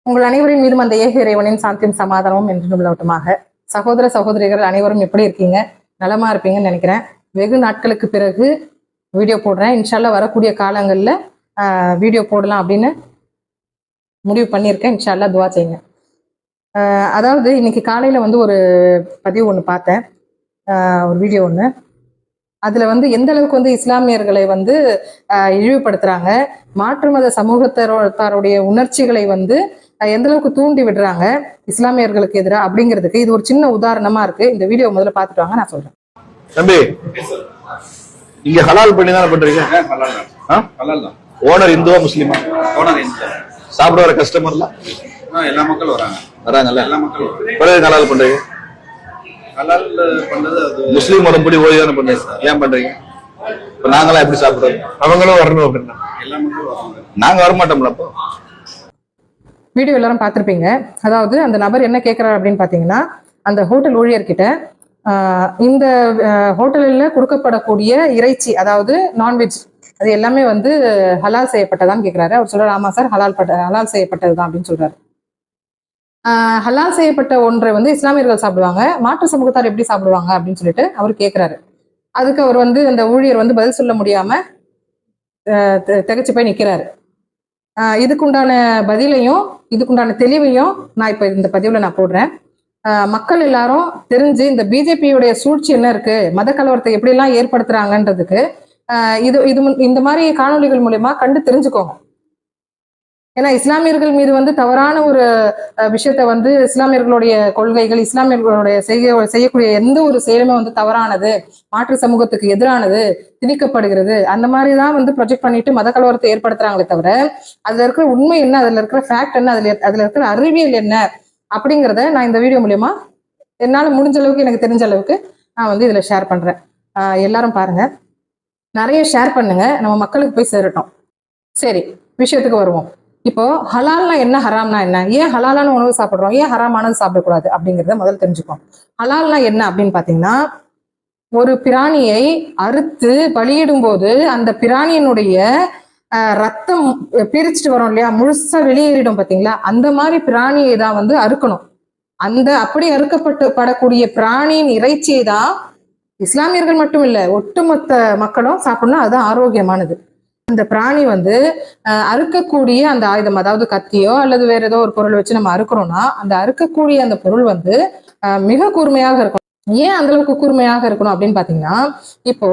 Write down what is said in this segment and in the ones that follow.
உங்கள் அனைவரின் மீதும் அந்த ஏக இறைவனின் சாந்தியும் சமாதானமும் என்று நிலவட்டுமாக. சகோதர சகோதரிகள் அனைவரும் எப்படி இருக்கீங்க? நலமா இருப்பீங்கன்னு நினைக்கிறேன். வெகு நாட்களுக்கு பிறகு வீடியோ போடுறேன். இன்ஷால்லா வரக்கூடிய காலங்களில் வீடியோ போடலாம் அப்படின்னு முடிவு பண்ணியிருக்கேன். இன்ஷால்லா துவா செய்யுங்க. அதாவது இன்னைக்கு காலையில் வந்து ஒரு பதிவு ஒன்று பார்த்தேன், ஒரு வீடியோ ஒன்று. அதில் வந்து எந்த அளவுக்கு வந்து இஸ்லாமியர்களை வந்து இழிவுபடுத்துகிறாங்க, மாற்று மத சமூகத்தாருடைய உணர்ச்சிகளை வந்து எந்த அளவுக்கு தூண்டி விடுறாங்க இஸ்லாமியர்களுக்கு எதிராக அப்படிங்கிறதுக்கு இது ஒரு சின்ன உதாரணமா இருக்கு. இந்த வீடியோ முதல்ல பார்த்துட்டு வாங்க, நான் சொல்றேன். தம்பி, இங்க ஹலால் பண்ணி தானே பண்றீங்க? ஓனர் இந்துவா முஸ்லிமா? ஓனர் இந்து. சாப்பிட வர கஸ்டமர்லாம் எல்லா மக்களும் வராங்கல்ல? எல்லா மக்களும். பிறகு ஹலால் பண்றீங்க? ஹலால் பண்றது அது முஸ்லீம் உடம்படி ஓய்வு தானே பண்றீங்க, ஏன் பண்றீங்க? இப்ப நாங்களாம் எப்படி சாப்பிடுறோம்? அவங்களும் வரணும் அப்படின்னா எல்லா மக்களும் வராங்க. நாங்க வரமாட்டோம்ல. அப்போ வீடியோ எல்லாரும் பார்த்துருப்பீங்க. அதாவது அந்த நபர் என்ன கேட்குறாரு அப்படின்னு பார்த்தீங்கன்னா, அந்த ஹோட்டல் ஊழியர்கிட்ட இந்த ஹோட்டலில் கொடுக்கப்படக்கூடிய இறைச்சி, அதாவது நான்வெஜ், அது எல்லாமே வந்து ஹலால் செய்யப்பட்டதான்னு கேட்குறாரு. அவர் சொல்றாரு, ஆமா சார், ஹலால் செய்யப்பட்டது தான் அப்படின்னு சொல்றாரு. ஹலால் செய்யப்பட்ட ஒன்றை வந்து இஸ்லாமியர்கள் சாப்பிடுவாங்க, மாற்று சமூகத்தார் எப்படி சாப்பிடுவாங்க அப்படின்னு சொல்லிட்டு அவர் கேட்குறாரு. அதுக்கு அவர் வந்து அந்த ஊழியர் வந்து பதில் சொல்ல முடியாம திகைச்சு போய் நிற்கிறாரு. இதுக்குண்டான பதிலையும் இதுக்குண்டான தெளிவையும் நான் இப்போ இந்த பதிவில் நான் போடுறேன். மக்கள் எல்லாரும் தெரிஞ்சு இந்த பிஜேபியுடைய சூழ்ச்சி என்ன இருக்கு, மத கலவரத்தை எப்படிலாம் ஏற்படுத்துறாங்கன்றதுக்கு இந்த மாதிரி காணொலிகள் மூலமா கண்டு தெரிஞ்சுக்கோங்க. ஏன்னா இஸ்லாமியர்கள் மீது வந்து தவறான ஒரு விஷயத்த வந்து இஸ்லாமியர்களுடைய கொள்கைகள், இஸ்லாமியர்களுடைய செய்யக்கூடிய எந்த ஒரு செயலுமே வந்து தவறானது, மாற்று சமூகத்துக்கு எதிரானது, திணிக்கப்படுகிறது, அந்த மாதிரி தான் வந்து ப்ரொஜெக்ட் பண்ணிட்டு மத கலவரத்தை ஏற்படுத்துறாங்களே தவிர அதுல இருக்கிற உண்மை என்ன, அதுல இருக்கிற ஃபேக்ட் என்ன, அதுல இருக்கிற அறிவியல் என்ன அப்படிங்கிறத நான் இந்த வீடியோ மூலியமா என்னால் முடிஞ்ச அளவுக்கு, எனக்கு தெரிஞ்ச அளவுக்கு நான் வந்து இதுல ஷேர் பண்றேன். எல்லாரும் பாருங்க, நிறைய ஷேர் பண்ணுங்க, நம்ம மக்களுக்கு போய் சேரட்டும். சரி, விஷயத்துக்கு வருவோம். இப்போ ஹலால்னா என்ன, ஹராம்னா என்ன, ஏன் ஹலாலான உணவு சாப்பிட்றோம், ஏன் ஹராமானது சாப்பிடக்கூடாது அப்படிங்கிறத முதல்ல தெரிஞ்சுக்கோம். ஹலால்னா என்ன அப்படின்னு பாத்தீங்கன்னா, ஒரு பிராணியை அறுத்து பலியிடும் போது அந்த பிராணியினுடைய ரத்தம் பிரிச்சுட்டு வரோம் இல்லையா, முழுசா வெளியேறிடும் பாத்தீங்களா, அந்த மாதிரி பிராணியை தான் வந்து அறுக்கணும். அந்த அப்படி அறுக்கப்படக்கூடிய பிராணியின் இறைச்சியை தான் இஸ்லாமியர்கள் மட்டும் இல்ல, ஒட்டுமொத்த மக்களும் சாப்பிடணும். அதுதான் ஆரோக்கியமானது. இந்த பிராணி வந்து அறுக்கக்கூடிய அந்த ஆயுதம், அதாவது கத்தியோ அல்லது வேற ஏதோ ஒரு பொருள் வச்சு நம்ம அறுக்கிறோம்னா அந்த அறுக்கக்கூடிய அந்த பொருள் வந்து மிக கூர்மையாக இருக்கும். ஏன் அந்த அளவுக்கு கூர்மையாக இருக்கணும் அப்படின்னு பாத்தீங்கன்னா, இப்போ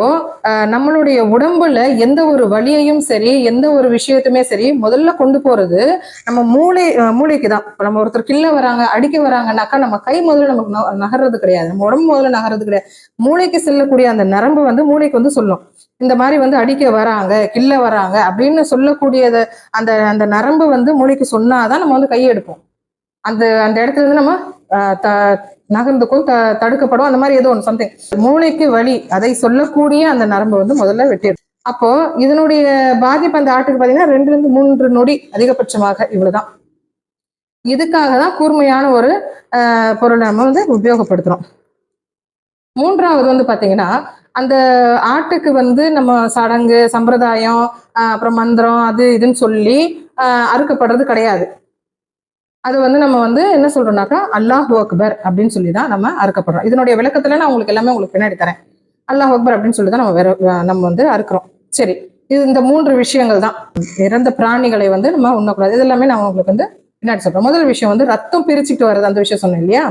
நம்மளுடைய உடம்புல எந்த ஒரு வலியையும் சரி, எந்த ஒரு விஷயத்துமே சரி, முதல்ல கொண்டு போறது நம்ம மூளைக்கு தான். இப்போ நம்ம ஒருத்தர் கிள்ள வராங்க, அடிக்க வராங்கன்னாக்கா நம்ம கை முதல்ல நமக்கு நகர்றது கிடையாது, நம்ம உடம்பு முதல்ல நகர்றது கிடையாது. மூளைக்கு செல்லக்கூடிய அந்த நரம்பு வந்து மூளைக்கு வந்து சொல்லும், இந்த மாதிரி வந்து அடிக்க வராங்க, கிள்ள வராங்க அப்படின்னு சொல்லக்கூடியது. அந்த அந்த நரம்பு வந்து மூளைக்கு சொன்னாதான் நம்ம வந்து கையை எடுப்போம். அந்த அந்த இடத்துல இருந்து நம்ம நகர்ந்துக்கும், தடுக்கப்படும், அந்த மாதிரி ஏதோ ஒன்று சம்திங். மூளைக்கு வலி, அதை சொல்லக்கூடிய அந்த நரம்பு வந்து முதல்ல வெட்டிடும். அப்போ இதனுடைய பாதிப்பு அந்த ஆட்டுக்கு பார்த்தீங்கன்னா 2 to 3 நொடி அதிகபட்சமாக, இவ்வளவுதான். இதுக்காக தான் கூர்மையான ஒரு பொருளை நம்ம வந்து உபயோகப்படுத்துறோம். மூன்றாவது வந்து பாத்தீங்கன்னா, அந்த ஆட்டுக்கு வந்து நம்ம சடங்கு சம்பிரதாயம், அப்புறம் மந்திரம், அது இதுன்னு சொல்லி அறுக்கப்படுறது கிடையாது. அது வந்து நம்ம வந்து என்ன சொல்றோம்னாக்கா, அல்லாஹ் அக்பர் அப்படின்னு சொல்லி தான் நம்ம அறுக்கப்படுறோம். இதனுடைய விளக்கத்துல நான் உங்களுக்கு எல்லாமே உங்களுக்கு பின்னாடி தரேன். அல்லாஹ் அக்பர் அப்படின்னு சொல்லி தான் நம்ம வந்து அறுக்கிறோம். சரி, இது இந்த 3 விஷயங்கள் தான். இறந்த பிராணிகளை வந்து நம்ம உண்ணக்கூடாது. இது எல்லாமே நான் உங்களுக்கு வந்து பின்னாடி சொல்றேன். முதல் விஷயம் வந்து ரத்தம் பிரிச்சுட்டு வர்றது, அந்த விஷயம் சொன்னேன் இல்லையா.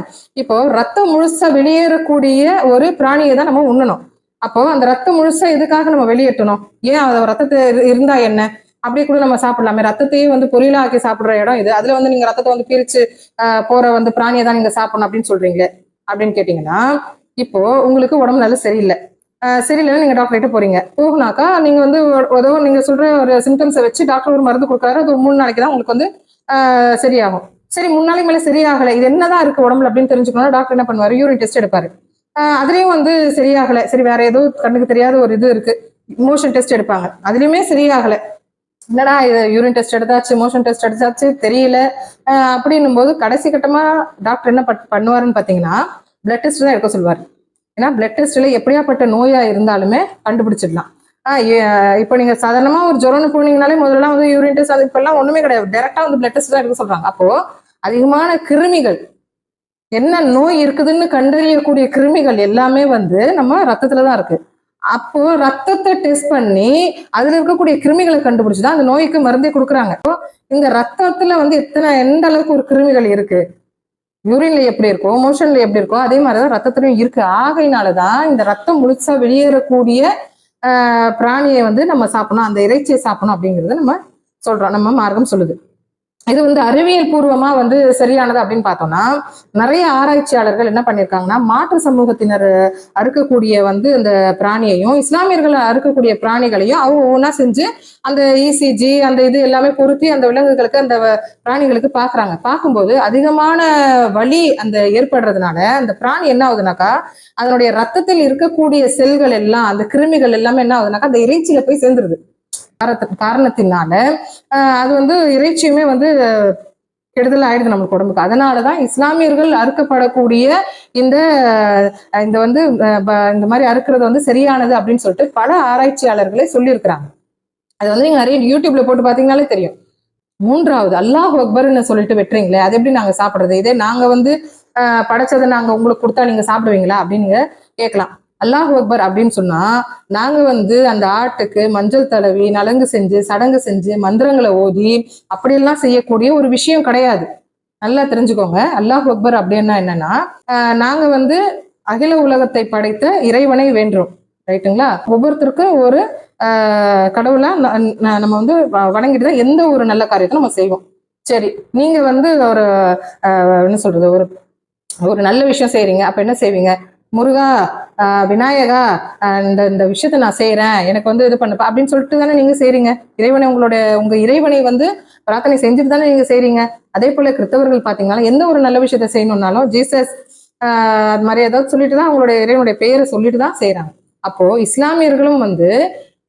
இப்போ ரத்தம் முழுசா வெளியேறக்கூடிய ஒரு பிராணியை தான் நம்ம உண்ணணும். அப்போ அந்த ரத்தம் முழுசா எதுக்காக நம்ம வெளியேற்றணும், ஏன் அது ரத்தத்தை இருந்தா என்ன, அப்படியே கூட நம்ம சாப்பிடலாமே. ரத்தத்தையே வந்து பொரியலாக்கி சாப்பிடுற இடம் இது, அதுல வந்து நீங்க ரத்தத்தை வந்து பிரிச்சு போற வந்து பிராணியை தான் நீங்க சாப்பிடணும் அப்படின்னு சொல்றீங்களே அப்படின்னு கேட்டீங்கன்னா, இப்போ உங்களுக்கு உடம்பு நல்லா சரியில்லை, சரியில்லைன்னு நீங்க டாக்டர் கிட்ட போறீங்க. போகுனாக்கா நீங்க வந்து ஏதோ நீங்க சொல்ற ஒரு சிம்டம்ஸை வச்சு டாக்டர் ஒரு மருந்து கொடுக்குறாரு, அது 3 நாளைக்கு தான் உங்களுக்கு வந்து சரியாகும். சரி, 3 நாளைக்கு மேல சரியாகலை, இது என்னதான் இருக்கு உடம்புல அப்படின்னு தெரிஞ்சுக்கணும். டாக்டர் என்ன பண்ணுவாரு, யூரின் டெஸ்ட் எடுப்பாரு. அதுலயும் வந்து சரியாகலை, சரி வேற ஏதோ கண்ணுக்கு தெரியாத ஒரு இது இருக்கு, மோஷன் டெஸ்ட் எடுப்பாங்க, அதுலயுமே சரியாகலை. என்னடா இது, யூரின் டெஸ்ட் எடுத்தாச்சு, மோஷன் டெஸ்ட் எடுத்தாச்சு, தெரியல அப்படின்னும் போது கடைசி கட்டமா டாக்டர் என்ன பண்ணுவாருன்னு பாத்தீங்கன்னா, பிளட் டெஸ்ட் தான் எடுக்க சொல்லுவாரு. ஏன்னா பிளட் டெஸ்ட்ல எப்படியாப்பட்ட நோயா இருந்தாலுமே கண்டுபிடிச்சிடலாம். இப்போ நீங்க சாதாரணமா ஒரு ஜுரம்னு போனீங்கனாலே முதல்ல வந்து யூரின் டெஸ்ட், அது இப்பெல்லாம் ஒண்ணுமே கிடையாது, டைரக்டா வந்து பிளட் டெஸ்ட் தான் எடுக்க சொல்றாங்க. அப்போ அதிகமான கிருமிகள், என்ன நோய் இருக்குதுன்னு கண்டறியக்கூடிய கிருமிகள் எல்லாமே வந்து நம்ம ரத்தத்துலதான் இருக்கு. அப்போ ரத்தத்தை டெஸ்ட் பண்ணி அதுல இருக்கக்கூடிய கிருமிகளை கண்டுபிடிச்சுதான் அந்த நோய்க்கு மருந்தே கொடுக்குறாங்க. இந்த ரத்தத்துல வந்து எந்த அளவுக்கு ஒரு கிருமிகள் இருக்கு, யூரின்ல எப்படி இருக்கோ, மோஷன்ல எப்படி இருக்கோ, அதே மாதிரிதான் ரத்தத்திலையும் இருக்கு. ஆகையினாலதான் இந்த ரத்தம் முழுசா வெளியேறக்கூடிய பிராணியை வந்து நம்ம சாப்பிடணும், அந்த இறைச்சியை சாப்பிடணும் அப்படிங்கறத நம்ம சொல்றோம், நம்ம மார்க்கம் சொல்லுது. இது வந்து அறிவியல் பூர்வமா வந்து சரியானது அப்படின்னு பார்த்தோம்னா, நிறைய ஆராய்ச்சியாளர்கள் என்ன பண்ணியிருக்காங்கன்னா, மாற்று சமூகத்தினர் அறுக்கக்கூடிய வந்து அந்த பிராணியையும் இஸ்லாமியர்கள் அறுக்கக்கூடிய பிராணிகளையும் அவங்க ஒவ்வொன்றா செஞ்சு அந்த இசிஜி அந்த இது எல்லாமே பொருத்தி அந்த விலங்குகளுக்கு அந்த பிராணிகளுக்கு பார்க்குறாங்க. பார்க்கும்போது அதிகமான வலி அந்த ஏற்படுறதுனால அந்த பிராணி என்ன ஆகுதுனாக்கா, அதனுடைய ரத்தத்தில் இருக்கக்கூடிய செல்கள் எல்லாம், அந்த கிருமிகள் எல்லாமே என்ன ஆகுதுனாக்கா அந்த இறைச்சியில போய் சேர்ந்துருது. காரணத்தினால அது வந்து இறைச்சியுமே வந்து கெடுதல் ஆயிடுது நம்மளுக்கு உடம்புக்கு. அதனாலதான் இஸ்லாமியர்கள் அறுக்கப்படக்கூடிய இந்த இந்த வந்து இந்த மாதிரி அறுக்கிறது வந்து சரியானது அப்படின்னு சொல்லிட்டு பல ஆராய்ச்சியாளர்களே சொல்லியிருக்கிறாங்க. அது வந்து நீங்க நிறைய யூடியூப்ல போட்டு பாத்தீங்கன்னாலே தெரியும். மூன்றாவது அல்லாஹ் அக்பர்னு சொல்லிட்டு வெட்டுறீங்களே, அது எப்படி நாங்க சாப்பிடுறது? இதே நாங்க வந்து படைச்சதை நாங்க உங்களுக்கு கொடுத்தா நீங்க சாப்பிடுவீங்களா அப்படின்னு நீங்க கேட்கலாம். அல்லாஹ் அக்பர் அப்படின்னு சொன்னா, நாங்க வந்து அந்த ஆட்டுக்கு மஞ்சள் தடவி நலங்கு செஞ்சு சடங்கு செஞ்சு மந்திரங்களை ஓதி அப்படியெல்லாம் செய்யக்கூடிய ஒரு விஷயம் கிடையாது. நல்லா தெரிஞ்சுக்கோங்க. அல்லாஹ் அக்பர் அப்படின்னா என்னன்னா, நாங்க வந்து அகில உலகத்தை படைத்த இறைவனை வேண்டுறோம், ரைட்டுங்களா? ஒவ்வொருத்தருக்கும் ஒரு கடவுளா நம்ம வந்து வணங்கிட்டு தான் எந்த ஒரு நல்ல காரியத்தை நம்ம செய்வோம். சரி, நீங்க வந்து ஒரு என்ன சொல்றது, ஒரு நல்ல விஷயம் செய்றீங்க, அப்ப என்ன செய்வீங்க? முருகா, விநாயகா, இந்த விஷயத்த நான் செய்யறேன், எனக்கு வந்து இது பண்ணப்பா அப்படின்னு சொல்லிட்டு தானே நீங்க செய்றீங்க. இறைவனை உங்க இறைவனை வந்து பிரார்த்தனை செஞ்சுட்டு தானே நீங்க செய்றீங்க. அதே போல கிறிஸ்தவர்கள் பாத்தீங்கன்னா எந்த ஒரு நல்ல விஷயத்த செய்யணும்னாலும் ஜீசஸ் அது மாதிரி ஏதாவது சொல்லிட்டு தான் அவங்களுடைய இறைவனுடைய பெயரை சொல்லிட்டு தான் செய்யறாங்க. அப்போ இஸ்லாமியர்களும் வந்து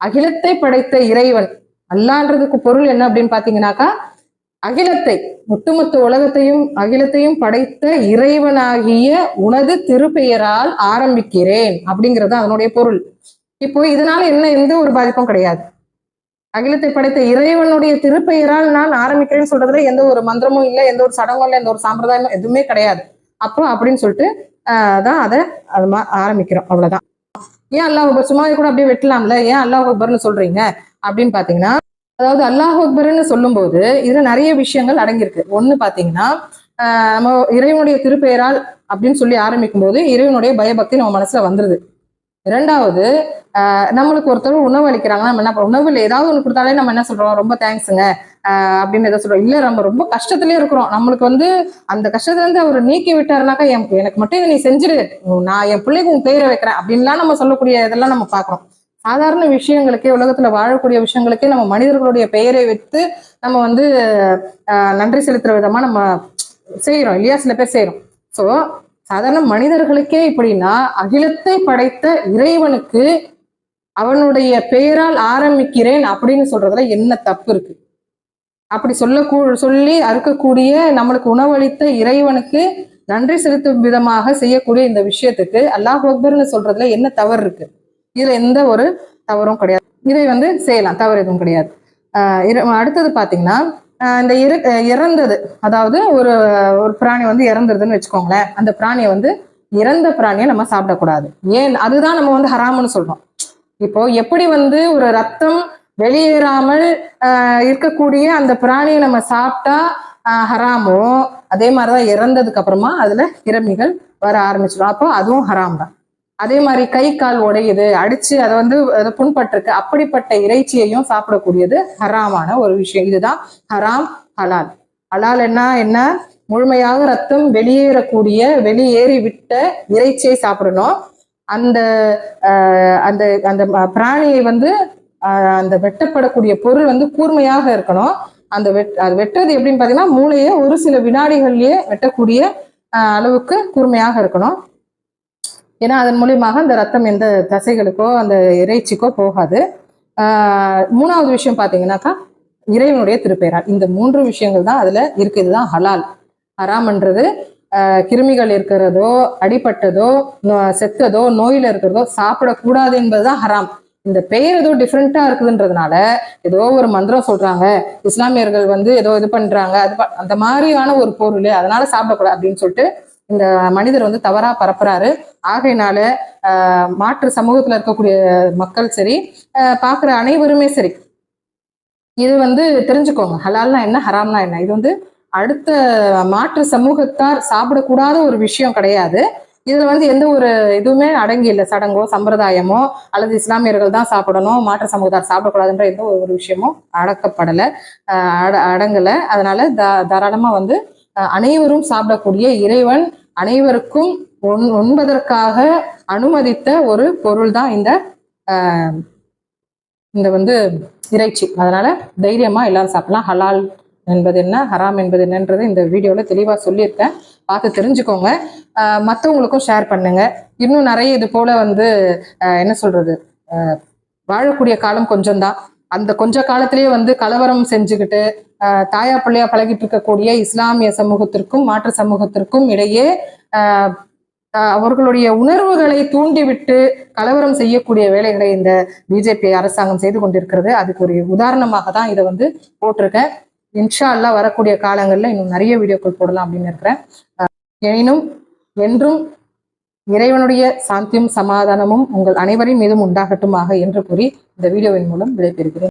அகிலத்தை படைத்த இறைவன், அல்லான்றதுக்கு பொருள் என்ன அப்படின்னு பாத்தீங்கன்னாக்கா, அகிலத்தை, ஒட்டுமொத்த உலகத்தையும் அகிலத்தையும் படைத்த இறைவனாகிய உனது திருப்பெயரால் ஆரம்பிக்கிறேன் அப்படிங்கிறது அதனுடைய பொருள். இப்போ இதனால என்ன எந்த ஒரு பாதிப்பும் கிடையாது. அகிலத்தை படைத்த இறைவனுடைய திருப்பெயரால் நான் ஆரம்பிக்கிறேன்னு சொல்றதுல எந்த ஒரு மந்திரமும் இல்லை, எந்த ஒரு சடங்கும் இல்லை, எந்த ஒரு சாம்பிரதாயமும் எதுவுமே கிடையாது. அப்போ அப்படின்னு சொல்லிட்டு தான் அதை ஆரம்பிக்கிறோம், அவ்வளவுதான். ஏன் அல்லாஹ் அக்பர் சும்மா கூட அப்படியே வெட்டலாம்ல, ஏன் அல்லாஹ் அக்பர்னு சொல்றீங்க அப்படின்னு பாத்தீங்கன்னா, அதாவது அல்லாஹ் அக்பர்னு சொல்லும் போது இதுல நிறைய விஷயங்கள் அடங்கியிருக்கு. ஒண்ணு பாத்தீங்கன்னா, நம்ம இறைவனுடைய திருப்பெயரால் அப்படின்னு சொல்லி ஆரம்பிக்கும் போது இறைவனுடைய பயபக்தி நம்ம மனசுல வந்துருது. இரண்டாவது, நம்மளுக்கு ஒருத்தர் உணவு அளிக்கிறாங்கன்னா நம்ம என்ன உணவுல ஏதாவது ஒண்ணு கொடுத்தாலே நம்ம என்ன சொல்றோம், ரொம்ப தேங்க்ஸுங்க அப்படின்னு எதாவது சொல்றோம். இல்ல நம்ம ரொம்ப கஷ்டத்திலேயே இருக்கிறோம், நம்மளுக்கு வந்து அந்த கஷ்டத்துல இருந்து அவர் நீக்கி விட்டாருனாக்கா எனக்கு மட்டும் இதை நீ செஞ்சிரு, நான் என் பிள்ளைக்கு உன் பெயரை வைக்கிறேன் அப்படின்லாம் நம்ம சொல்லக்கூடிய இதெல்லாம் நம்ம பாக்குறோம். சாதாரண விஷயங்களுக்கே, உலகத்துல வாழக்கூடிய விஷயங்களுக்கே நம்ம மனிதர்களுடைய பெயரை வைத்து நம்ம வந்து நன்றி செலுத்துற விதமா நம்ம செய்யறோம் இல்லையா? சில பேர் செய்யறோம். சோ சாதாரண மனிதர்களுக்கே இப்படின்னா அகிலத்தை படைத்த இறைவனுக்கு அவனுடைய பெயரால் ஆரம்பிக்கிறேன் அப்படின்னு சொல்றதுல என்ன தப்பு இருக்கு? அப்படி சொல்லி அறுக்கக்கூடிய, நம்மளுக்கு உணவளித்த இறைவனுக்கு நன்றி செலுத்தும் விதமாக செய்யக்கூடிய இந்த விஷயத்துக்கு அல்லாஹ் அக்பர்னு சொல்றதுல என்ன தவறு இருக்கு? இதுல எந்த ஒரு தவறும் கிடையாது. இதை வந்து செய்யலாம், தவறு எதுவும் கிடையாது. அடுத்தது பாத்தீங்கன்னா, இந்த இறந்தது, அதாவது ஒரு பிராணி வந்து இறந்துருதுன்னு வச்சுக்கோங்களேன். அந்த பிராணியை வந்து இறந்த பிராணியை நம்ம சாப்பிடக்கூடாது. ஏன்? அதுதான் நம்ம வந்து ஹராம்னு சொல்றோம். இப்போ எப்படி வந்து ஒரு ரத்தம் வெளியேறாமல் இருக்கக்கூடிய அந்த பிராணியை நம்ம சாப்பிட்டா ஹராமோ, அதே மாதிரிதான் இறந்ததுக்கு அப்புறமா அதுல கிருமிகள் வர ஆரம்பிச்சிடும், அப்போ அதுவும் ஹராம் தான். அதே மாதிரி கை கால் உடையுது, அடிச்சு அதை வந்து புண்பட்டிருக்கு, அப்படிப்பட்ட இறைச்சியையும் சாப்பிடக்கூடியது ஹராமான ஒரு விஷயம். இதுதான் ஹராம். ஹலால். ஹலால் என்ன? முழுமையாக ரத்தம் வெளியேறி விட்ட இறைச்சியை சாப்பிடணும். அந்த அந்த அந்த பிராணியை வந்து அந்த வெட்டப்படக்கூடிய பொருள் வந்து கூர்மையாக இருக்கணும். அது வெட்டுறது எப்படின்னு பாத்தீங்கன்னா, மூளையை ஒரு சில வினாடிகள்லயே வெட்டக்கூடிய அளவுக்கு கூர்மையாக இருக்கணும். ஏன்னா அதன் மூலியமாக அந்த ரத்தம் எந்த தசைகளுக்கோ அந்த இறைச்சிக்கோ போகாது. மூணாவது விஷயம் பாத்தீங்கன்னாக்கா, இறைவனுடைய திருப்பெயரால். இந்த 3 விஷயங்கள் தான் அதுல இருக்கு. இதுதான் ஹலால். ஹராம்ன்றது கிருமிகள் இருக்கிறதோ, அடிபட்டதோ, செத்ததோ, நோயில இருக்கிறதோ சாப்பிடக்கூடாது என்பதுதான் ஹராம். இந்த பெயர் ஏதோ டிஃப்ரெண்டா இருக்குதுன்றதுனால ஏதோ ஒரு மந்திரம் சொல்றாங்க, இஸ்லாமியர்கள் வந்து ஏதோ இது பண்றாங்க, அந்த மாதிரியான ஒரு பொருள், அதனால சாப்பிடக்கூடாது அப்படின்னு சொல்லிட்டு இந்த மனிதர் வந்து தவறா பரப்புறாரு. ஆகையினால மாற்று சமூகத்துல இருக்கக்கூடிய மக்கள் சரி, பாக்குற அனைவருமே சரி, இது வந்து தெரிஞ்சுக்கோங்க, ஹலால்னா என்ன, ஹராம்னா என்ன. இது வந்து அடுத்த மாற்று சமூகத்தார் சாப்பிடக்கூடாத ஒரு விஷயம் கிடையாது. இதுல வந்து எந்த ஒரு இதுவுமே அடங்கி இல்லை, சடங்கோ சம்பிரதாயமோ அல்லது இஸ்லாமியர்கள் தான் சாப்பிடணும், மாற்று சமூகத்தார் சாப்பிடக்கூடாதுன்ற எந்த ஒரு விஷயமும் அடக்கப்படலை, அடங்கலை. அதனால தாராளமா வந்து அனைவரும் சாப்பிடக்கூடிய, இறைவன் அனைவருக்கும் உண்பதற்காக அனுமதித்த ஒரு பொருள் தான் இந்த வந்து இறைச்சி. அதனால தைரியமா எல்லாரும் சாப்பிடலாம். ஹலால் என்பது என்ன, ஹராம் என்பது என்னன்றது இந்த வீடியோல தெளிவா சொல்லியிருக்கேன், பார்த்து தெரிஞ்சுக்கோங்க. மற்றவங்களுக்கும் ஷேர் பண்ணுங்க. இன்னும் நிறைய இது போல வந்து என்ன சொல்றது, வாழக்கூடிய காலம் கொஞ்சம்தான். அந்த கொஞ்ச காலத்திலேயே வந்து கலவரம் செஞ்சுக்கிட்டு தாயா பிள்ளையா பழகிட்டு இருக்கக்கூடிய இஸ்லாமிய சமூகத்திற்கும் மாற்று சமூகத்திற்கும் இடையே அவர்களுடைய உணர்வுகளை தூண்டிவிட்டு கலவரம் செய்யக்கூடிய வேலைகளை இந்த பிஜேபி அரசாங்கம் செய்து கொண்டிருக்கிறது. அதுக்கு ஒரு உதாரணமாக தான் இதை வந்து போட்டிருக்கேன். இன்ஷா அல்லாஹ் வரக்கூடிய காலங்களில் இன்னும் நிறைய வீடியோக்கள் போடலாம் அப்படின்னு இருக்கிறேன். எனினும் என்றும் இறைவனுடைய சாந்தியும் சமாதானமும் உங்கள் அனைவரின் மீதும் உண்டாகட்டுமாக என்று கூறி இந்த வீடியோவின் மூலம் விடைபெறுகிறேன்.